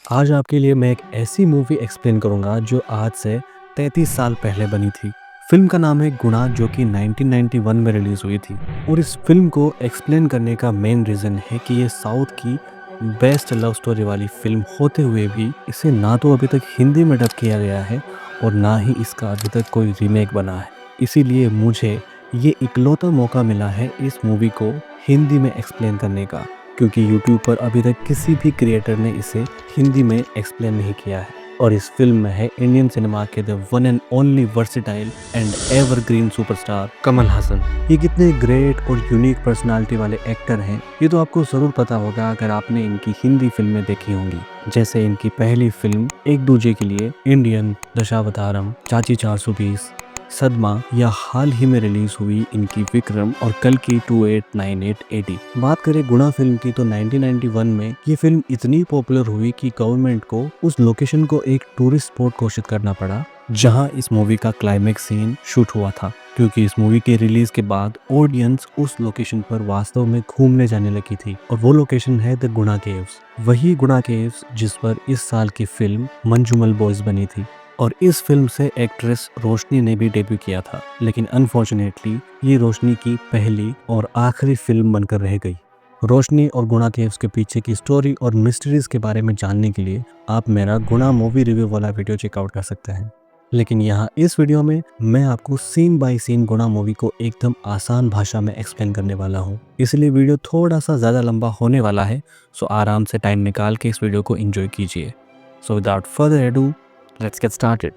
आज आपके लिए मैं एक ऐसी मूवी एक्सप्लेन करूंगा जो आज से 33 साल पहले बनी थी। फिल्म का नाम है गुणा, जो कि 1991 में रिलीज हुई थी। और इस फिल्म को एक्सप्लेन करने का मेन रीज़न है कि ये साउथ की बेस्ट लव स्टोरी वाली फिल्म होते हुए भी इसे ना तो अभी तक हिंदी में डब किया गया है और ना ही इसका अभी तक कोई रीमेक बना है। इसीलिए मुझे ये इकलौता मौका मिला है इस मूवी को हिंदी में एक्सप्लेन करने का, क्योंकि YouTube पर अभी तक किसी भी क्रिएटर ने इसे हिंदी में एक्सप्लेन नहीं किया है। और इस फिल्म में है इंडियन सिनेमा के the one and only versatile and evergreen superstar Kamal Haasan. ये कितने ग्रेट और यूनिक पर्सनालिटी वाले एक्टर हैं, ये तो आपको ज़रूर पता होगा अगर आपने इनकी हिंदी फिल्में देखी होंगी। जैसे इनकी पहली फिल्म एक दूजे के लिए, इंडियन, दशावतारम, चाची 420, सदमा, या हाल ही में रिलीज हुई इनकी विक्रम और कल की 289880। बात करें गुणा फिल्म की तो 1991 में ये फिल्म इतनी पॉपुलर हुई कि गवर्नमेंट को उस लोकेशन को एक टूरिस्ट स्पॉट घोषित करना पड़ा जहां इस मूवी का क्लाइमेक्स सीन शूट हुआ था, क्योंकि इस मूवी के रिलीज के बाद ऑडियंस उस लोकेशन पर वास्तव में घूमने जाने लगी थी। और वो लोकेशन है द गुणा केव्स, वही गुणा केव्स जिस पर इस साल की फिल्म मंजूमल बॉयज बनी थी। और इस फिल्म से एक्ट्रेस रोशनी ने भी डेब्यू किया था, लेकिन अनफॉर्चुनेटली ये रोशनी की पहली और आखिरी फिल्म बनकर रह गई। रोशनी और गुणा केव्स के पीछे की स्टोरी और मिस्ट्रीज के बारे में जानने के लिए आप मेरा गुणा मूवी रिव्यू वाला वीडियो चेकआउट कर सकते हैं। लेकिन यहाँ इस वीडियो में मैं आपको सीन बाय सीन गुणा मूवी को एकदम आसान भाषा में एक्सप्लेन करने वाला हूँ, इसलिए वीडियो थोड़ा सा ज़्यादा लंबा होने वाला है। सो आराम से टाइम निकाल के इस वीडियो को एंजॉय कीजिए। So without further edu, let's get started.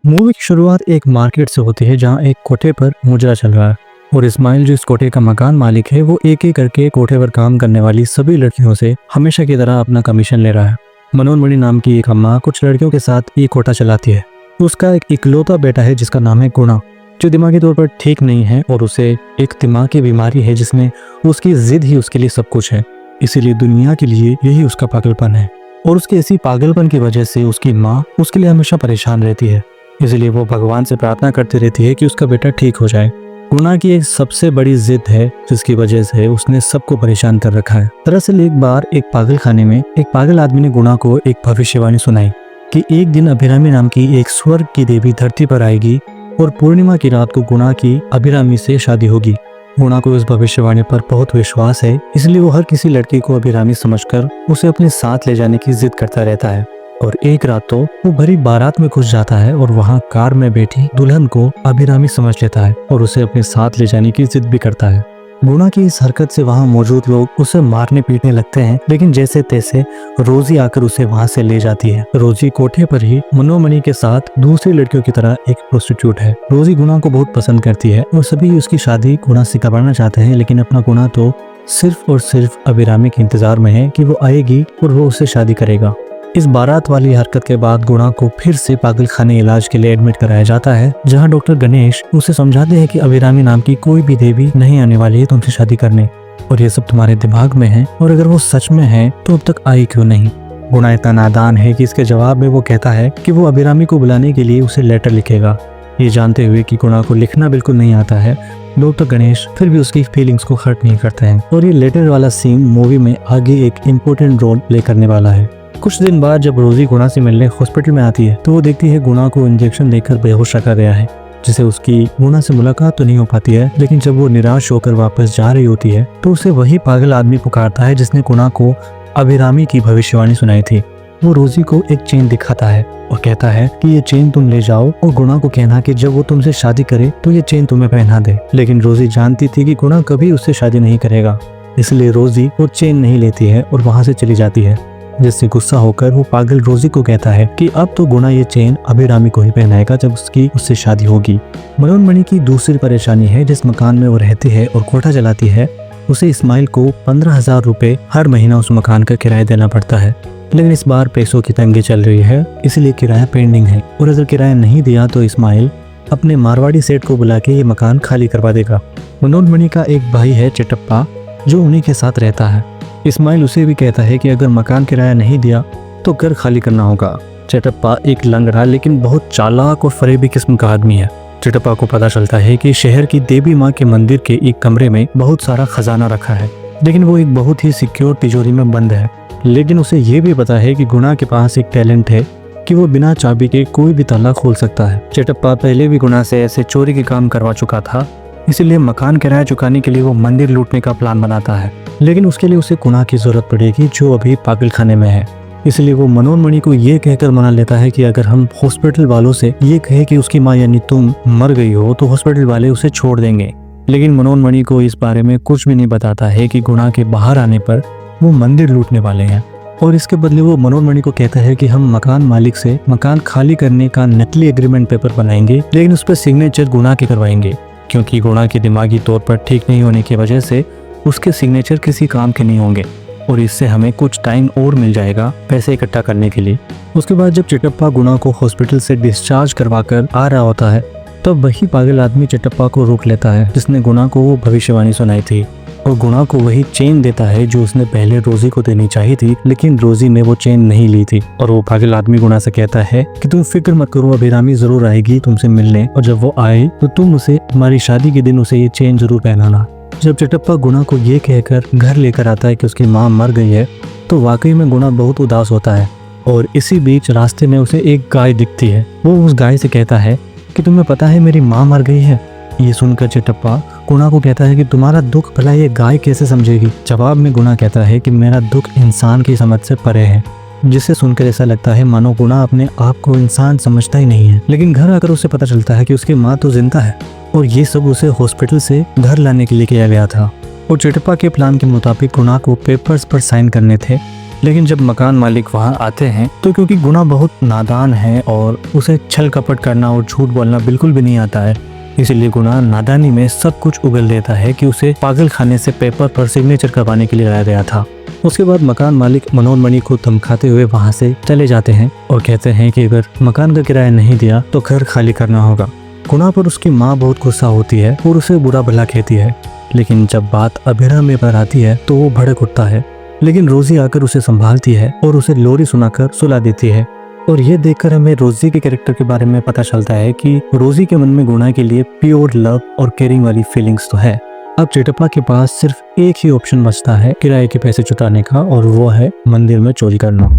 Movie की शुरुआत एक मार्केट से होती है जहां एक कोठे पर मुजरा चल रहा है और इस्माइल जो इस कोठे का मकान मालिक है वो एक एक करके कोठे पर काम करने वाली सभी लड़कियों से हमेशा की तरह अपना कमीशन ले रहा है। मनोरमणि नाम की एक अम्मा कुछ लड़कियों के साथ ये कोठा चलाती है। उसका एक इकलौता बेटा है जिसका नाम है गुणा, जो दिमागी तौर पर ठीक नहीं है और उसे एक दिमाग की बीमारी है जिसमें उसकी जिद ही उसके लिए सब कुछ है। इसीलिए दुनिया के लिए यही उसका पागलपन है और उसके इसी पागलपन की वजह से उसकी माँ उसके लिए हमेशा परेशान रहती है। इसलिए वो भगवान से प्रार्थना करती रहती है कि उसका बेटा ठीक हो जाए। गुणा की एक सबसे बड़ी जिद है जिसकी वजह से उसने सबको परेशान कर रखा है। दरअसल एक बार एक पागल खाने में एक पागल आदमी ने गुणा को एक भविष्यवाणी सुनाई कि एक दिन अभिरामी नाम की एक स्वर्ग की देवी धरती पर आएगी और पूर्णिमा की रात को गुणा की अभिरामी से शादी होगी। गुणा को इस भविष्यवाणी पर बहुत विश्वास है, इसलिए वो हर किसी लड़की को अभिरामी समझकर उसे अपने साथ ले जाने की जिद करता रहता है। और एक रात तो वो भरी बारात में घुस जाता है और वहाँ कार में बैठी दुल्हन को अभिरामी समझ लेता है और उसे अपने साथ ले जाने की जिद भी करता है। गुणा की इस हरकत से वहाँ मौजूद लोग उसे मारने पीटने लगते हैं, लेकिन जैसे तैसे रोजी आकर उसे वहाँ से ले जाती है। रोजी कोठे पर ही मनोमणि के साथ दूसरी लड़कियों की तरह एक प्रोस्टिट्यूट है। रोजी गुणा को बहुत पसंद करती है और सभी उसकी शादी गुणा से करवाना चाहते हैं, लेकिन अपना गुणा तो सिर्फ और सिर्फ अभिरामी के इंतजार में है कि वो आएगी और वो उससे शादी करेगा। इस बारात वाली हरकत के बाद गुणा को फिर से पागल खाने इलाज के लिए एडमिट कराया जाता है, जहां डॉक्टर गणेश उसे समझाते हैं कि अभिरामी नाम की कोई भी देवी नहीं आने वाली है तुमसे शादी करने, और ये सब तुम्हारे दिमाग में है, और अगर वो सच में है तो अब तक आई क्यों नहीं। गुणा इतना नादान है कि इसके जवाब में वो कहता है कि वो अभिरामी को बुलाने के लिए उसे लेटर लिखेगा। ये जानते हुए कि गुणा को लिखना बिल्कुल नहीं आता है, डॉक्टर गणेश फिर भी उसकी फीलिंग्स को हर्ट नहीं करते हैं। और ये लेटर वाला सीन मूवी में आगे एक इम्पोर्टेंट रोल प्ले करने वाला है। कुछ दिन बाद जब रोजी गुणा से मिलने हॉस्पिटल में आती है तो वो देखती है गुणा को इंजेक्शन देकर बेहोश रखा गया है, जिससे उसकी गुणा से मुलाकात तो नहीं हो पाती है। लेकिन जब वो निराश होकर वापस जा रही होती है तो उसे वही पागल आदमी पुकारता है जिसने गुणा को अभिरामी की भविष्यवाणी सुनाई थी। वो रोजी को एक चेन दिखाता है और कहता है कि ये चेन तुम ले जाओ और गुणा को कहना कि जब वो तुमसे शादी करे तो ये चेन तुम्हें पहना दे। लेकिन रोजी जानती थी कि गुणा कभी उससे शादी नहीं करेगा, इसलिए रोजी वो चेन नहीं लेती है और वहाँ से चली जाती है। जिससे गुस्सा होकर वो पागल रोजी को कहता है कि अब तो गुणा ये चेन अभिरामी को ही पहनाएगा जब उससे शादी होगी। मनोरमणि की दूसरी परेशानी है, जिस मकान में वो रहती है और कोठा चलाती है उसे इस्माइल को 15,000 रुपए हर महीना उस मकान का किराया देना पड़ता है। लेकिन इस बार पैसों की तंगी चल रही है, इसलिए किराया पेंडिंग है, और अगर किराया नहीं दिया तो इस्माइल अपने मारवाड़ी सेठ को बुला के ये मकान खाली करवा देगा। मनोरमणि का एक भाई है चिटप्पा, जो उन्हीं के साथ रहता है। इस्माइल उसे भी कहता है कि अगर मकान किराया नहीं दिया तो घर खाली करना होगा। चिटप्पा एक लंगड़ा लेकिन बहुत चालाक और फरेबी किस्म का आदमी है। चिटप्पा को पता चलता है कि शहर की देवी माँ के मंदिर के एक कमरे में बहुत सारा खजाना रखा है, लेकिन वो एक बहुत ही सिक्योर तिजोरी में बंद है। लेकिन उसे ये भी पता है कि गुणा के पास एक टैलेंट है कि वो बिना चाबी के कोई भी ताला खोल सकता है। चिटप्पा पहले भी गुणा से ऐसे चोरी के काम करवा चुका था, इसीलिए मकान किराया चुकाने के लिए वो मंदिर लूटने का प्लान बनाता है। लेकिन उसके लिए उसे गुणा की जरूरत पड़ेगी जो अभी पागल खाने में है। इसलिए वो मनोन्मणि को ये कहकर मना लेता है कि अगर हम हॉस्पिटल वालों से ये कहे कि उसकी माँ यानी तुम मर गई हो तो हॉस्पिटल वाले उसे छोड़ देंगे। लेकिन मनोन्मणि को इस बारे में कुछ भी नहीं बताता है कि गुणा के बाहर आने पर वो मंदिर लूटने वाले हैं, और इसके बदले वो मनोन्मणि को कहता है कि हम मकान मालिक से मकान खाली करने का नकली एग्रीमेंट पेपर बनाएंगे, लेकिन उस पर सिग्नेचर गुणा के करवाएंगे, क्योंकि गुणा के दिमागी तौर पर ठीक नहीं होने की वजह से उसके सिग्नेचर किसी काम के नहीं होंगे, और इससे हमें कुछ टाइम और मिल जाएगा पैसे इकट्ठा करने के लिए। उसके बाद जब चिटप्पा गुणा को हॉस्पिटल से डिस्चार्ज करवा कर आ रहा होता है, तब वही पागल आदमी चिटप्पा को रोक लेता है जिसने गुणा को वो भविष्यवाणी सुनाई थी, और गुणा को वही चेन देता है जो उसने पहले रोजी को देनी चाहिए थी, लेकिन रोजी ने वो चेन नहीं ली थी। और वो पागल आदमी गुणा से कहता है कि तुम फिक्र मत करो, अभिरामी जरूर आएगी तुमसे मिलने, और जब वो आए तो तुम उसे हमारी शादी के दिन उसे ये चेन जरूर पहनाना। जब चिटप्पा गुणा को ये कहकर घर लेकर आता है कि उसकी माँ मर गई है, तो वाकई में गुणा बहुत उदास होता है। और इसी बीच रास्ते में उसे एक गाय दिखती है। वो उस गाय से कहता है कि तुम्हें पता है मेरी माँ मर गई है। ये सुनकर चिटप्पा गुणा को कहता है कि तुम्हारा दुख भला ये गाय कैसे समझेगी। जवाब में गुणा कहता है कि मेरा दुख इंसान की समझ से परे है, जिसे सुनकर ऐसा लगता है मानो गुणा अपने आप को इंसान समझता ही नहीं है। लेकिन घर आकर उसे पता चलता है कि उसकी माँ तो जिंदा है, और ये सब उसे हॉस्पिटल से घर लाने के लिए किया गया था। और चिटप्पा के प्लान के मुताबिक गुणा को पेपर्स पर साइन करने थे, लेकिन जब मकान मालिक वहां आते हैं तो क्योंकि गुणा बहुत नादान है और उसे छल कपट करना और झूठ बोलना बिल्कुल भी नहीं आता है, इसलिए गुणा नादानी में सब कुछ उगल देता है कि उसे पागल खाने से पेपर पर सिग्नेचर करवाने के लिए लाया गया था। उसके बाद मकान मालिक मनोन्मणि को धमकाते हुए वहां से चले जाते हैं और कहते हैं कि अगर मकान का किराया नहीं दिया तो घर खाली करना होगा। गुणा पर उसकी माँ बहुत गुस्सा होती है और उसे बुरा भला कहती है, लेकिन जब बात अभिरामी पर आती है तो वो भड़क उठता है। लेकिन रोजी आकर उसे संभालती है और उसे लोरी सुनाकर सुला देती है। और ये देखकर हमें रोजी के कैरेक्टर के बारे में पता चलता है कि रोजी के मन में गुणा के लिए प्योर लव और केयरिंग वाली फीलिंग्स तो है। अब चिटप्पा के पास सिर्फ एक ही ऑप्शन बचता है किराए के पैसे चुकाने का, और वो है मंदिर में चोरी करना।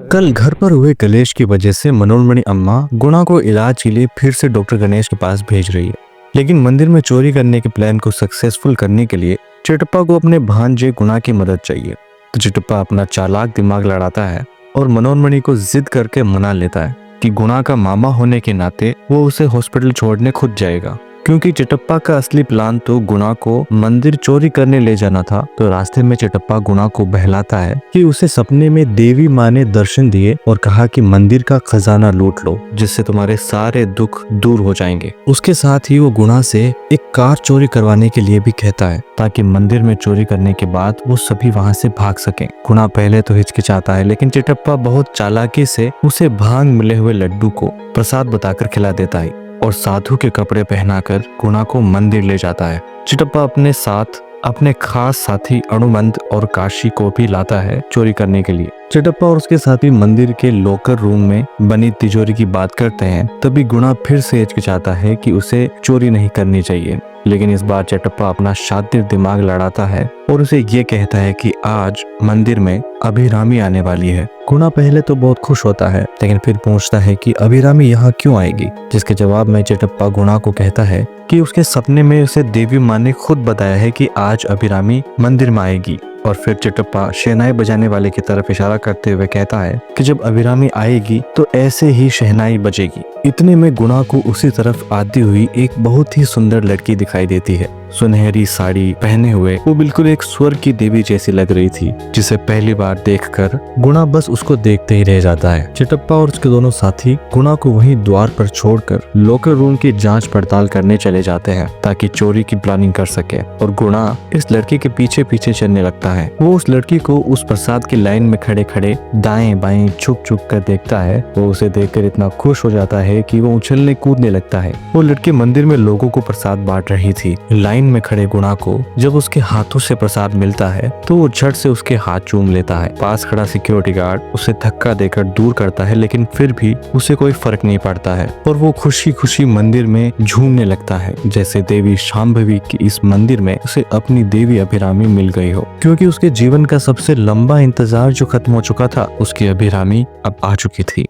कल घर पर हुए कलेश की वजह से मनोन्मणि अम्मा गुणा को इलाज के लिए फिर से डॉक्टर गणेश के पास भेज रही है, लेकिन मंदिर में चोरी करने के प्लान को सक्सेसफुल करने के लिए चिटप्पा को अपने भांजे गुणा की मदद चाहिए। तो चिटप्पा अपना चालाक दिमाग लड़ाता है और मनोन्मणि को जिद करके मना लेता है कि गुणा का मामा होने के नाते वो उसे हॉस्पिटल छोड़ने खुद जाएगा, क्योंकि चिटप्पा का असली प्लान तो गुणा को मंदिर चोरी करने ले जाना था। तो रास्ते में चिटप्पा गुणा को बहलाता है कि उसे सपने में देवी माँ ने दर्शन दिए और कहा कि मंदिर का खजाना लूट लो, जिससे तुम्हारे सारे दुख दूर हो जाएंगे। उसके साथ ही वो गुणा से एक कार चोरी करवाने के लिए भी कहता है, ताकि मंदिर में चोरी करने के बाद वो सभी वहाँ से भाग सकें। गुणा पहले तो हिचकिचाता है, लेकिन चिटप्पा बहुत चालाकी से उसे भांग मिले हुए लड्डू को प्रसाद बताकर खिला देता है और साधु के कपड़े पहनाकर गुणा को मंदिर ले जाता है। चिटप्पा अपने साथ अपने खास साथी अणुमंत और काशी को भी लाता है चोरी करने के लिए। चिटप्पा और उसके साथी मंदिर के लॉकर रूम में बनी तिजोरी की बात करते हैं, तभी गुणा फिर से हिचकिचाता है कि उसे चोरी नहीं करनी चाहिए। लेकिन इस बार चिटप्पा अपना शातिर दिमाग लड़ाता है और उसे ये कहता है कि आज मंदिर में अभिरामी आने वाली है। गुणा पहले तो बहुत खुश होता है, लेकिन फिर पूछता है कि अभिरामी यहाँ क्यों आएगी, जिसके जवाब में चिटप्पा गुणा को कहता है कि उसके सपने में उसे देवी माँ ने खुद बताया है कि आज अभिरामी मंदिर में आएगी। और फिर चिटप्पा शहनाई बजाने वाले की तरफ इशारा करते हुए कहता है कि जब अभिरामी आएगी तो ऐसे ही शहनाई बजेगी। इतने में गुणा को उसी तरफ आती हुई एक बहुत ही सुंदर लड़की दिखाई देती है। सुनहरी साड़ी पहने हुए वो बिल्कुल एक स्वर्ग की देवी जैसी लग रही थी, जिसे पहली बार देखकर गुणा बस उसको देखते ही रह जाता है। चिटप्पा और उसके दोनों साथी गुणा को वहीं द्वार पर छोड़कर लॉकर रूम की जांच पड़ताल करने चले जाते हैं, ताकि चोरी की प्लानिंग कर सके। और गुणा इस लड़की के पीछे पीछे चलने लगता है। वो उस लड़की को उस प्रसाद की लाइन में खड़े खड़े दाएं बाएं छुप छुप कर देखता है। वो उसे देखकर इतना खुश हो जाता है है कि वो उछलने कूदने लगता है। वो लड़की मंदिर में लोगों को प्रसाद बांट रही थी। लाइन में खड़े गुणा को जब उसके हाथों से प्रसाद मिलता है तो वो झट से उसके हाथ चूम लेता है। पास खड़ा सिक्योरिटी गार्ड उसे धक्का देकर दूर करता है, लेकिन फिर भी उसे कोई फर्क नहीं पड़ता है और वो खुशी खुशी मंदिर में झूमने लगता है, जैसे देवी शांभवी की इस मंदिर में उसे अपनी देवी अभिरामी मिल गई हो। क्योंकि उसके जीवन का सबसे लंबा इंतजार जो खत्म हो चुका था, उसकी अभिरामी अब आ चुकी थी।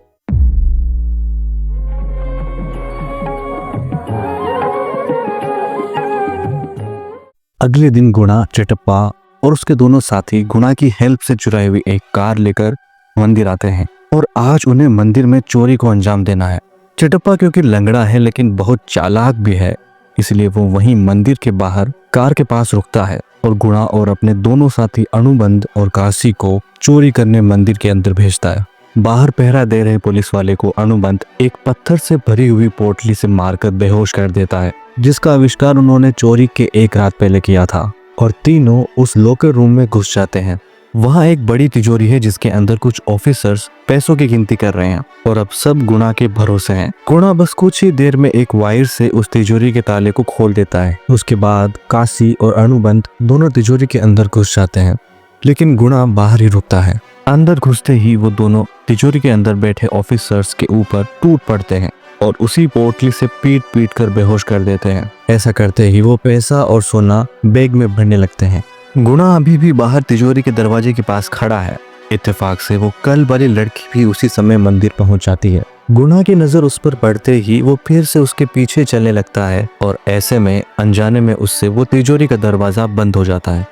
अगले दिन गुणा, चिटप्पा और उसके दोनों साथी गुणा की हेल्प से चुराई हुई एक कार लेकर मंदिर आते हैं और आज उन्हें मंदिर में चोरी को अंजाम देना है। चिटप्पा क्योंकि लंगड़ा है लेकिन बहुत चालाक भी है, इसलिए वो वहीं मंदिर के बाहर कार के पास रुकता है और गुणा और अपने दोनों साथी अनुबंध और काशी को चोरी करने मंदिर के अंदर भेजता है। बाहर पहरा दे रहे पुलिस वाले को अनुबंध एक पत्थर से भरी हुई पोटली से मारकर बेहोश कर देता है, जिसका आविष्कार उन्होंने चोरी के एक रात पहले किया था। और तीनों उस लॉकर रूम में घुस जाते हैं। वहाँ एक बड़ी तिजोरी है जिसके अंदर कुछ ऑफिसर्स पैसों की गिनती कर रहे हैं और अब सब गुणा के भरोसे हैं। गुणा बस कुछ ही देर में एक वायर से उस तिजोरी के ताले को खोल देता है। उसके बाद काशी और अनुबंध दोनों तिजोरी के अंदर घुस जाते हैं, लेकिन गुणा बाहर ही रुकता है। अंदर घुसते ही वो दोनों तिजोरी के अंदर बैठे ऑफिसर्स के ऊपर टूट पड़ते हैं और उसी पोटली से पीट पीट कर बेहोश कर देते हैं। ऐसा करते ही वो पैसा और सोना बैग में भरने लगते हैं। गुणा अभी भी बाहर तिजोरी के दरवाजे के पास खड़ा है। इत्तेफाक से वो कल वाली लड़की भी उसी समय मंदिर पहुंच जाती है। गुणा की नजर उस पर पड़ते ही वो फिर से उसके पीछे चलने लगता है और ऐसे में अनजाने में उससे वो तिजोरी का दरवाजा बंद हो जाता है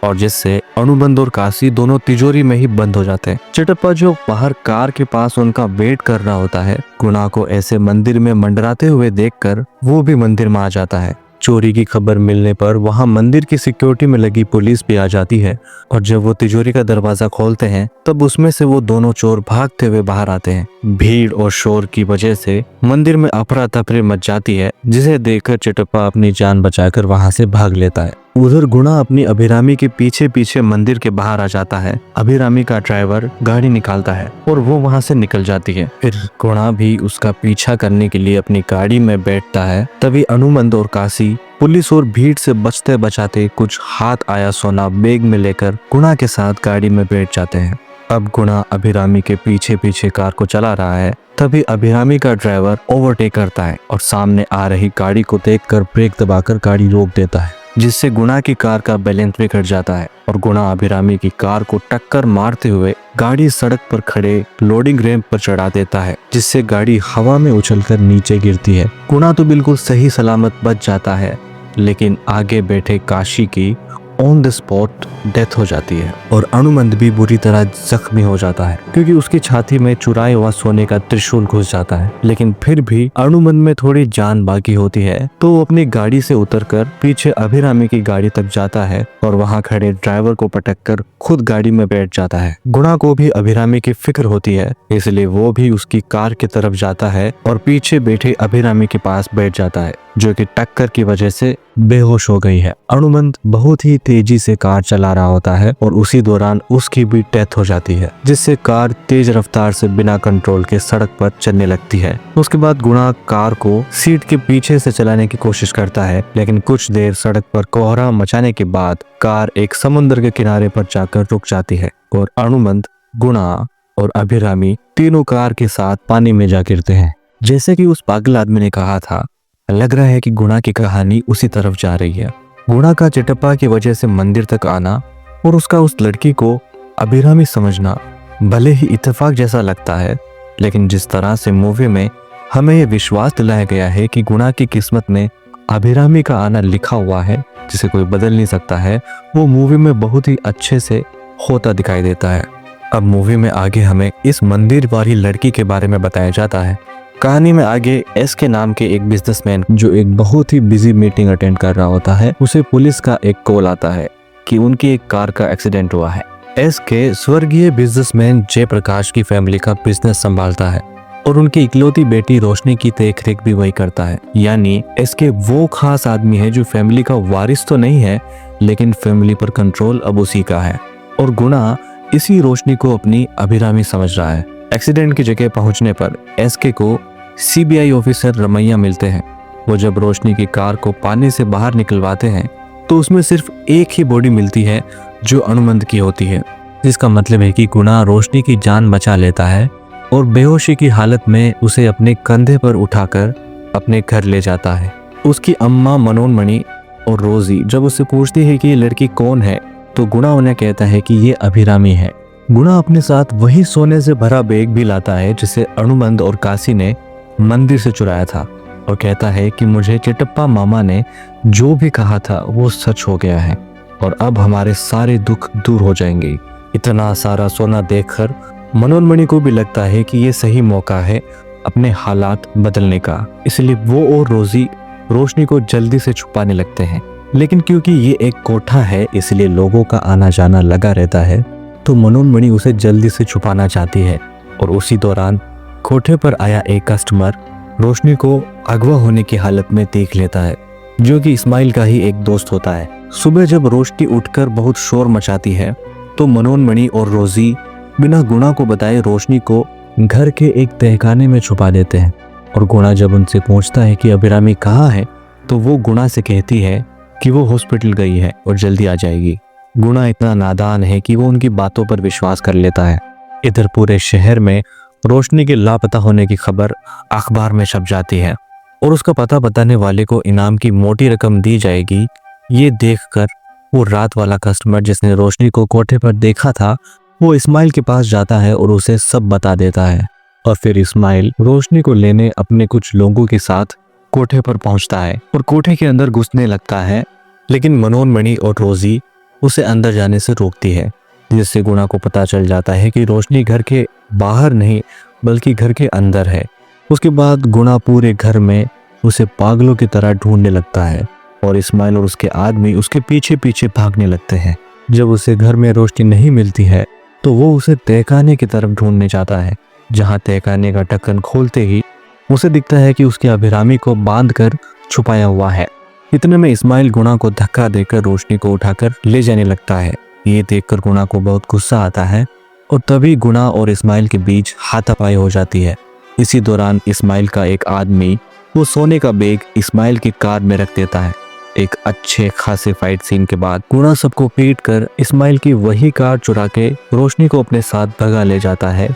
और जिससे अनुबंध और काशी दोनों तिजोरी में ही बंद हो जाते हैं। चिटप्पा जो बाहर कार के पास उनका वेट कर रहा होता है, गुणा को ऐसे मंदिर में मंडराते हुए देखकर वो भी मंदिर में आ जाता है। चोरी की खबर मिलने पर वहां मंदिर की सिक्योरिटी में लगी पुलिस भी आ जाती है और जब वो तिजोरी का दरवाजा खोलते हैं तब उसमें से वो दोनों चोर भागते हुए बाहर आते हैं। भीड़ और शोर की वजह से मंदिर में अफरा तफरी मच जाती है, जिसे देखकर चिटप्पा अपनी जान बचाकर वहां से भाग लेता है। उधर गुणा अपनी अभिरामी के पीछे पीछे मंदिर के बाहर आ जाता है। अभिरामी का ड्राइवर गाड़ी निकालता है और वो वहां से निकल जाती है। फिर गुणा भी उसका पीछा करने के लिए अपनी गाड़ी में बैठता है। तभी अनुबंध और काशी पुलिस और भीड़ से बचते बचाते कुछ हाथ आया सोना बैग में लेकर गुणा के साथ गाड़ी में बैठ जाते हैं। अब गुणा अभिरामी के पीछे पीछे कार को चला रहा है। तभी अभिरामी का ड्राइवर ओवरटेक करता है और सामने आ रही गाड़ी को देखकर ब्रेक दबाकर गाड़ी रोक देता है, जिससे गुणा की कार का बैलेंस बिगड़ जाता है और गुणा अभिरामी की कार को टक्कर मारते हुए गाड़ी सड़क पर खड़े लोडिंग रैंप पर चढ़ा देता है, जिससे गाड़ी हवा में उछलकर नीचे गिरती है। गुणा तो बिल्कुल सही सलामत बच जाता है, लेकिन आगे बैठे काशी की ऑन द स्पॉट डेथ हो जाती है और अनुबंध भी बुरी तरह जख्मी हो जाता है क्योंकि उसकी छाती में चुराए हुआ सोने का त्रिशूल घुस जाता है। लेकिन फिर भी अनुबंध में थोड़ी जान बाकी होती है तो वो अपनी गाड़ी से उतरकर पीछे अभिरामी की गाड़ी तक जाता है और वहां खड़े ड्राइवर को पटककर खुद गाड़ी में बैठ जाता है। गुणा को भी अभिरामी की फिक्र होती है, इसलिए वो भी उसकी कार की तरफ जाता है और पीछे बैठे अभिरामी के पास बैठ जाता है, जो कि टक्कर की वजह से बेहोश हो गई है। अनुबंध बहुत ही तेजी से कार चला रहा होता है और उसी दौरान उसकी भी डेथ हो जाती है, जिससे कार तेज रफ्तार से बिना कंट्रोल के सड़क पर चलने लगती है। उसके बाद गुणा कार को सीट के पीछे से चलाने की कोशिश करता है, लेकिन कुछ देर सड़क पर कोहराम मचाने के बाद कार एक समुद्र के किनारे पर जाकर रुक जाती है और अनुबंध, गुणा और अभिरामी तीनों कार के साथ पानी में जा गिरते हैं। जैसे कि उस पागल आदमी ने कहा था, लग रहा है कि गुणा की कहानी उसी तरफ जा रही है। गुणा का चिटप्पा की वजह से मंदिर तक आना और उसका उस लड़की को अभिरामी समझना भले ही इत्तेफाक जैसा लगता है, लेकिन जिस तरह से मूवी में हमें यह विश्वास दिलाया गया है कि गुणा की किस्मत में अभिरामी का आना लिखा हुआ है, जिसे कोई बदल नहीं सकता है, वो मूवी में बहुत ही अच्छे से होता दिखाई देता है। अब मूवी में आगे हमें इस मंदिर वाली लड़की के बारे में बताया जाता है। कहानी में आगे एस के नाम के एक बिजनेसमैन जो एक बहुत ही बिजी मीटिंग अटेंड कर रहा होता है, उसे पुलिस का एक कॉल आता है कि उनकी एक कार का एक्सीडेंट हुआ है। एस के स्वर्गीय बिजनेसमैन जयप्रकाश की फैमिली का बिजनेस संभालता है और उनकी इकलौती बेटी रोशनी की देखरेख भी वही करता है। यानी एस के वो खास आदमी है जो फैमिली का वारिस तो नहीं है, लेकिन फैमिली पर कंट्रोल अब उसी का है और गुणा इसी रोशनी को अपनी अभिरामी समझ रहा है। एक्सीडेंट की जगह पहुंचने पर एसके को सीबीआई ऑफिसर रमैया मिलते हैं। वो जब रोशनी की कार को पानी से बाहर निकलवाते हैं तो उसमें सिर्फ एक ही बॉडी मिलती है जो अनुमंत की होती है। इसका मतलब है कि गुणा रोशनी की जान बचा लेता है और बेहोशी की हालत में उसे अपने कंधे पर उठाकर अपने घर ले जाता है। उसकी अम्मा मनोन्मणि और रोजी जब उससे पूछती है कि ये लड़की कौन है तो गुणा उन्हें कहता है कि ये अभिरामी है। गुणा अपने साथ वही सोने से भरा बैग भी लाता है जिसे अनुमंत और काशी ने मंदिर से चुराया था और कहता है कि मुझे चिटप्पा मामा ने जो भी कहा था वो सच हो गया है और अब हमारे सारे दुख दूर हो जाएंगे। इतना सारा सोना देखकर मनोन्मणि को भी लगता है कि ये सही मौका है अपने हालात बदलने का, इसलिए वो और रोजी रोशनी को जल्दी से छुपाने लगते हैं। लेकिन क्योंकि ये एक कोठा है इसलिए लोगों का आना जाना लगा रहता है तो मनोन्मणि उसे जल्दी से छुपाना चाहती है और उसी दौरान कोठे पर आया एक कस्टमर रोशनी को अगवा होने की हालत में देख लेता है, जो कि इस्माइल का ही एक दोस्त होता है। सुबह जब रोशनी उठकर बहुत शोर मचाती है तो मनोन्मणि और रोजी बिना गुणा को बताए रोशनी को घर के एक तहखाने में छुपा देते हैं और गुणा जब उनसे पूछता है कि अभिरामी कहाँ है तो वो गुणा से कहती है कि वो हॉस्पिटल गई है और जल्दी आ जाएगी। गुणा इतना नादान है कि वो उनकी बातों पर विश्वास कर लेता है। इधर पूरे शहर में रोशनी के लापता होने की खबर अखबार में छप जाती है और उसका पता बताने वाले को इनाम की मोटी रकम दी जाएगी। ये देखकर वो रात वाला कस्टमर जिसने रोशनी को कोठे पर देखा था वो इस्माइल के पास जाता है और उसे सब बता देता है और फिर इस्माइल रोशनी को लेने अपने कुछ लोगों के साथ कोठे पर पहुंचता है और कोठे के अंदर घुसने लगता है, लेकिन मनोन्मणि और रोजी उसे अंदर जाने से रोकती है, जिससे गुणा को पता चल जाता है कि रोशनी घर के बाहर नहीं बल्कि घर के अंदर है। उसके बाद गुणा पूरे घर में उसे पागलों की तरह ढूंढने लगता है और इस्माइल और उसके आदमी उसके पीछे पीछे भागने लगते हैं। जब उसे घर में रोशनी नहीं मिलती है तो वो उसे तहखाने की तरफ ढूंढने जाता है, जहाँ तहखाने का ढक्कन खोलते ही उसे दिखता है कि उसके अभिरामी को बांध कर छुपाया हुआ है। इतने में इस्माइल गुणा को धक्का देकर रोशनी को उठाकर ले जाने लगता है। ये देखकर गुणा को बहुत गुस्सा आता है और तभी गुणा और इस्माइल के बीच हाथापाई हो जाती है। इसी दौरान इस्माइल का एक आदमी वो सोने का बैग इस्माइल की कार में रख देता है। एक अच्छे खासे फाइट सीन के बाद गुणा सबको पीट कर इस्माइल की वही कार चुरा के रोशनी को अपने साथ भगा ले जाता है,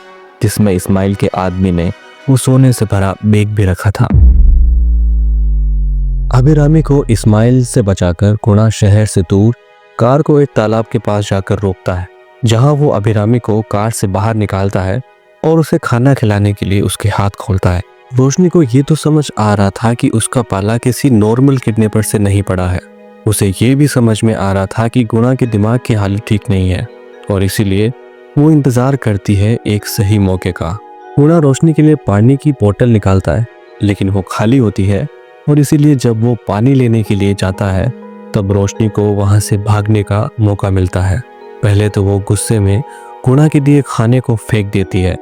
जिसमें इस्माइल के आदमी ने वो सोने से भरा बैग भी रखा था। अभिरामी को इस्माइल से बचाकर गुणा शहर से दूर कार को एक तालाब के पास जाकर रोकता है, जहां वो अभिरामी को कार से बाहर निकालता है और उसे खाना खिलाने के लिए उसके हाथ खोलता है। रोशनी को ये तो समझ आ रहा था कि उसका पाला किसी नॉर्मल किडनैपर से नहीं पड़ा है। उसे ये भी समझ में आ रहा था कि गुणा के दिमाग की हालत ठीक नहीं है और इसीलिए वो इंतजार करती है एक सही मौके का। गुणा रोशनी के लिए पानी की बोतल निकालता है, लेकिन वो खाली होती है और इसीलिए जब वो पानी लेने के लिए जाता है तब रोशनी को वहां से भागने का मौका मिलता है। पहले तो वो गुस्से में गुणा के दिए खाने को फेंक देती है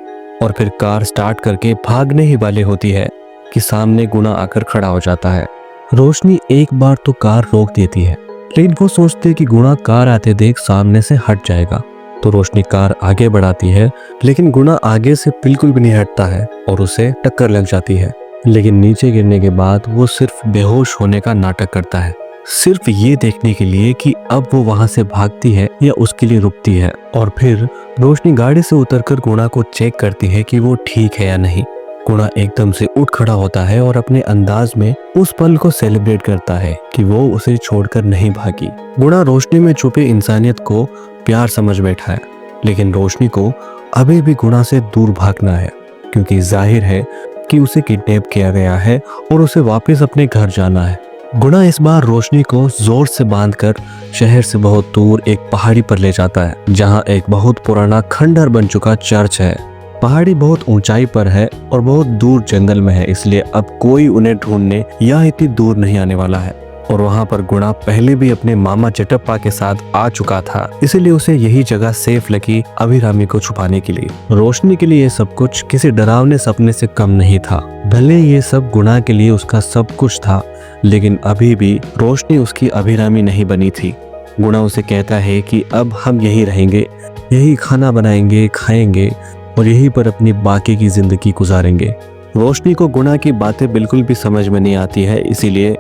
और फिर कार स्टार्ट करके भागने ही वाली होती है कि सामने गुणा आकर खड़ा हो जाता है। रोशनी एक बार तो कार रोक देती है, लेकिन वो सोचती है कि गुणा कार आते देख सामने से हट जाएगा, तो रोशनी कार आगे बढ़ाती है, लेकिन गुणा आगे से बिल्कुल भी नहीं हटता है और उसे टक्कर लग जाती है। लेकिन नीचे गिरने के बाद वो सिर्फ बेहोश होने का नाटक करता है, सिर्फ ये देखने के लिए कि अब वो वहां से भागती है या उसके लिए रुकती है। और फिर रोशनी गाड़ी से उतरकर गुणा को चेक करती है कि वो ठीक है या नहीं। गुणा एकदम से उठ खड़ा होता है और अपने अंदाज में उस पल को सेलिब्रेट करता है कि वो उसे छोड़कर नहीं भागी। गुणा रोशनी में छुपे इंसानियत को प्यार समझ बैठा है, लेकिन रोशनी को अभी भी गुणा से दूर भागना है, क्योंकि जाहिर है कि उसे किडनैप किया गया है और उसे वापस अपने घर जाना है। गुणा इस बार रोशनी को जोर से बांधकर शहर से बहुत दूर एक पहाड़ी पर ले जाता है, जहां एक बहुत पुराना खंडहर बन चुका चर्च है। पहाड़ी बहुत ऊंचाई पर है और बहुत दूर जंगल में है, इसलिए अब कोई उन्हें ढूंढने या इतनी दूर नहीं आने वाला है। और वहां पर गुणा पहले भी अपने मामा चिटप्पा के साथ आ चुका था, इसीलिए उसे यही जगह सेफ लगी अभिरामी को छुपाने के लिए। रोशनी के लिए ये सब कुछ किसी डरावने सपने से कम नहीं था। भले ये सब गुणा के लिए उसका सब कुछ था, लेकिन अभी भी रोशनी उसकी अभिरामी नहीं बनी थी। गुणा उसे कहता है कि अब हम यही रहेंगे, यही खाना बनाएंगे, खाएंगे और यही पर अपनी बाकी की जिंदगी गुजारेंगे। रोशनी को गुणा की बातें बिल्कुल भी समझ में नहीं आती है, इसीलिए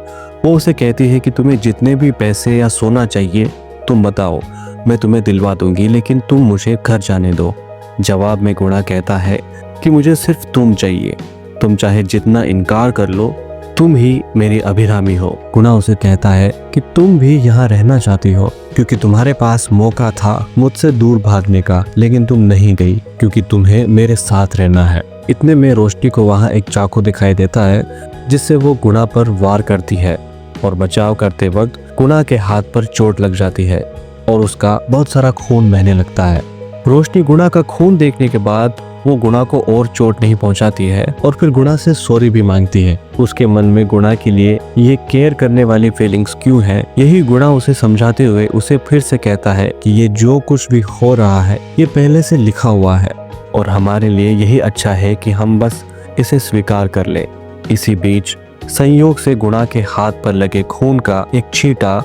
वो उसे कहती है कि तुम्हें जितने भी पैसे या सोना चाहिए तुम बताओ, मैं तुम्हें दिलवा दूंगी, लेकिन तुम मुझे घर जाने दो। जवाब में गुणा कहता है कि मुझे सिर्फ तुम चाहिए, तुम चाहे जितना इनकार कर लो, तुम ही मेरी अभिरामी हो। गुणा उसे कहता है कि तुम भी यहाँ रहना चाहती हो क्योंकि तुम्हारे पास मौका था मुझसे दूर भागने का, लेकिन तुम नहीं गई क्योंकि तुम्हें मेरे साथ रहना है। इतने में रोशनी को वहाँ एक चाकू दिखाई देता है जिससे वो गुणा पर वार करती है और बचाव करते वक्त गुणा के हाथ पर चोट लग जाती है और उसका बहुत सारा खून बहने लगता है। रोशनी गुणा का खून देखने के बाद वो गुणा को और चोट नहीं पहुंचाती है और फिर गुणा से सॉरी भी मांगती है। उसके मन में गुणा के लिए ये केयर करने वाली फीलिंग्स क्यों है, यही गुणा उसे समझाते हुए उसे फिर से कहता है कि ये जो कुछ भी हो रहा है ये पहले से लिखा हुआ है और हमारे लिए यही अच्छा है कि हम बस इसे स्वीकार कर ले। इसी बीच संयोग से गुणा के हाथ पर लगे खून का एक छींटा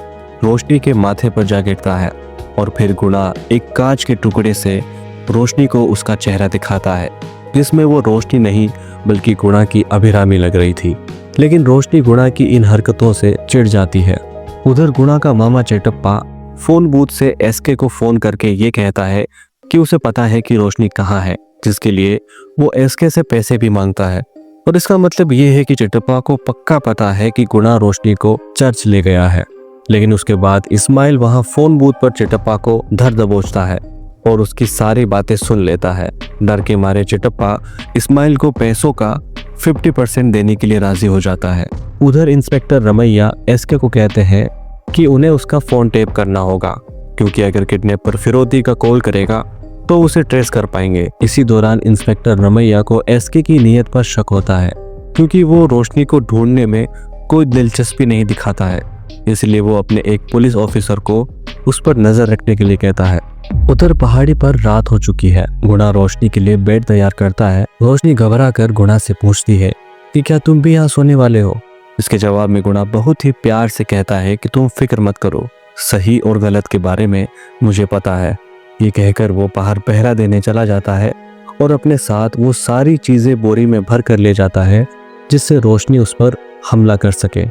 रोशनी के माथे पर जा गिरता है और फिर गुणा एक कांच के टुकड़े से रोशनी को उसका चेहरा दिखाता है, जिसमें वो रोशनी नहीं बल्कि गुणा की अभिरामी लग रही थी। लेकिन रोशनी गुणा की इन हरकतों से चिढ़ जाती है। उधर गुणा का मामा चेटप्पा फोन बूथ से एसके को फोन करके ये कहता है कि उसे पता है कि रोशनी कहाँ है, जिसके लिए वो एसके से पैसे भी मांगता है। और इसका मतलब ये है कि चेटप्पा को पक्का पता है कि गुणा रोशनी को चर्च ले गया है। लेकिन उसके बाद इस्माइल वहां फोन बूथ पर चेटप्पा को धर दबोचता है और उसकी सारी बातें सुन लेता है। डर के मारे चेटप्पा इस्माइल को पैसों का 50% देने के लिए राजी हो जाता है। उधर इंस्पेक्टर रमैया एसके को कहते हैं कि उन्हें उसका फोन टेप करना होगा क्योंकि अगर किडनैपर फिरोती का कॉल करेगा तो उसे ट्रेस कर पाएंगे। इसी दौरान इंस्पेक्टर रमैया को एसके की नीयत पर शक होता है क्योंकि वो रोशनी को ढूंढने में कोई दिलचस्पी नहीं दिखाता है, इसलिए वो अपने एक पुलिस ऑफिसर को उस पर नजर रखने के लिए कहता है। उधर पहाड़ी पर रात हो चुकी है। गुणा रोशनी के लिए बेड तैयार करता है। रोशनी घबरा कर गुणा से पूछती है कि क्या तुम भी यहाँ सोने वाले हो। इसके जवाब में गुणा बहुत ही प्यार से कहता है कि तुम फिक्र मत करो, सही और गलत के बारे में मुझे पता है। ये कहकर वो बाहर पहरा देने चला जाता है और अपने साथ वो सारी चीजें बोरी में भर कर ले जाता है जिससे रोशनी उस पर हमला कर सके,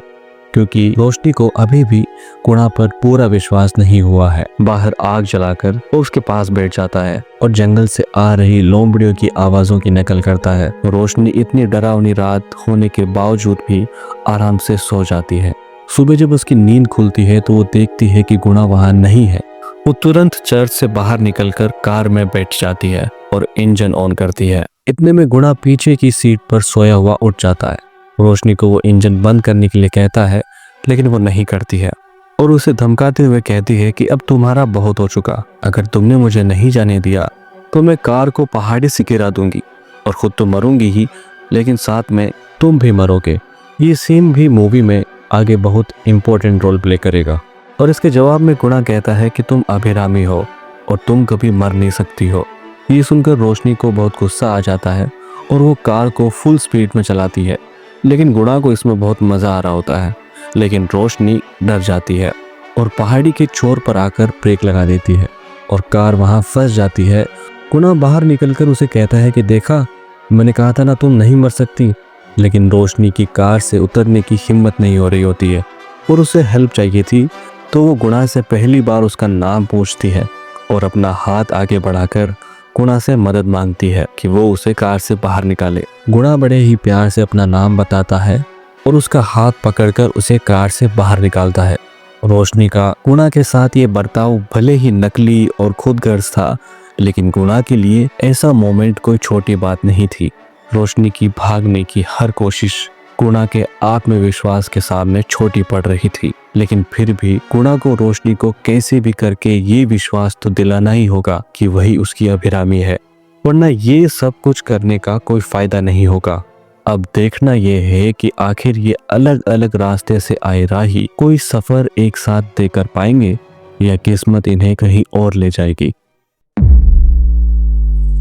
क्योंकि रोशनी को अभी भी गुणा पर पूरा विश्वास नहीं हुआ है। बाहर आग जलाकर वो उसके पास बैठ जाता है और जंगल से आ रही लोमड़ियों की आवाजों की नकल करता है। रोशनी इतनी डरावनी रात होने के बावजूद भी आराम से सो जाती है। सुबह जब उसकी नींद खुलती है तो वो देखती है कि गुणा वहां नहीं है। वो तुरंत चर्च से बाहर निकलकर कार में बैठ जाती है और इंजन ऑन करती है। इतने में गुणा पीछे की सीट पर सोया हुआ उठ जाता है। रोशनी को वो इंजन बंद करने के लिए कहता है, लेकिन वो नहीं करती है और उसे धमकाते हुए कहती है कि अब तुम्हारा बहुत हो चुका, अगर तुमने मुझे नहीं जाने दिया तो मैं कार को पहाड़ी से गिरा दूंगी और खुद तो मरूंगी ही, लेकिन साथ में तुम भी मरोगे। ये सीन भी मूवी में आगे बहुत इंपॉर्टेंट रोल प्ले करेगा। और इसके जवाब में गुणा कहता है कि तुम अभिरामी हो और तुम कभी मर नहीं सकती हो। ये सुनकर रोशनी को बहुत गुस्सा आ जाता है और वो कार को फुल स्पीड में चलाती है, लेकिन गुणा को इसमें बहुत मज़ा आ रहा होता है। लेकिन रोशनी डर जाती है और पहाड़ी के छोर पर आकर ब्रेक लगा देती है और कार वहां फंस जाती है। गुणा बाहर निकलकर उसे कहता है कि देखा, मैंने कहा था ना तुम नहीं मर सकती। लेकिन रोशनी की कार से उतरने की हिम्मत नहीं हो रही होती है और उसे हेल्प चाहिए थी, तो वो गुणा से पहली बार उसका नाम पूछती है और अपना हाथ आगे बढ़ाकर गुणा से मदद मांगती है कि वो उसे कार से बाहर निकाले। गुणा बड़े ही प्यार से अपना नाम बताता है और उसका हाथ पकड़कर उसे कार से बाहर निकालता है। रोशनी का गुणा के साथ ये बर्ताव भले ही नकली और खुदगर्ज था, लेकिन गुणा के लिए ऐसा मोमेंट कोई छोटी बात नहीं थी। रोशनी की भागने की हर कोशिश गुणा के आत्मविश्वास के सामने छोटी पड़ रही थी, लेकिन फिर भी गुणा को रोशनी को कैसे भी करके ये विश्वास तो दिलाना ही होगा कि वही उसकी अभिरामी है, वरना ये सब कुछ करने का कोई फायदा नहीं होगा। अब देखना ये है कि आखिर ये अलग अलग रास्ते से आए राही कोई सफर एक साथ तय कर पाएंगे या किस्मत इन्हें कहीं और ले जाएगी।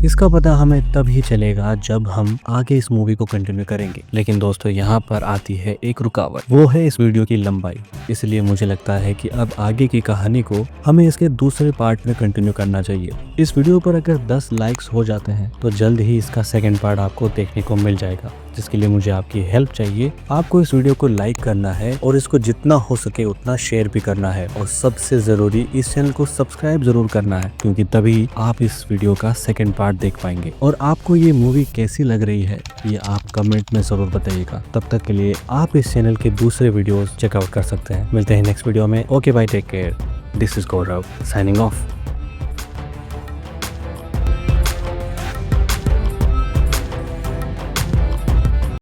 इसका पता हमें तब ही चलेगा जब हम आगे इस मूवी को कंटिन्यू करेंगे। लेकिन दोस्तों, यहाँ पर आती है एक रुकावट, वो है इस वीडियो की लंबाई। इसलिए मुझे लगता है कि अब आगे की कहानी को हमें इसके दूसरे पार्ट में कंटिन्यू करना चाहिए। इस वीडियो पर अगर 10 लाइक्स हो जाते हैं तो जल्द ही इसका सेकंड पार्ट आपको देखने को मिल जाएगा। जिसके लिए मुझे आपकी हेल्प चाहिए। आपको इस वीडियो को लाइक करना है और इसको जितना हो सके उतना शेयर भी करना है, और सबसे जरूरी इस चैनल को सब्सक्राइब जरूर करना है, क्योंकि तभी आप इस वीडियो का सेकंड पार्ट देख पाएंगे। और आपको ये मूवी कैसी लग रही है ये आप कमेंट में जरूर बताइएगा। तब तक के लिए आप इस चैनल के दूसरे वीडियोस चेकआउट कर सकते हैं। मिलते हैं नेक्स्ट वीडियो में। Okay bye, take care. This is Gaurav signing of.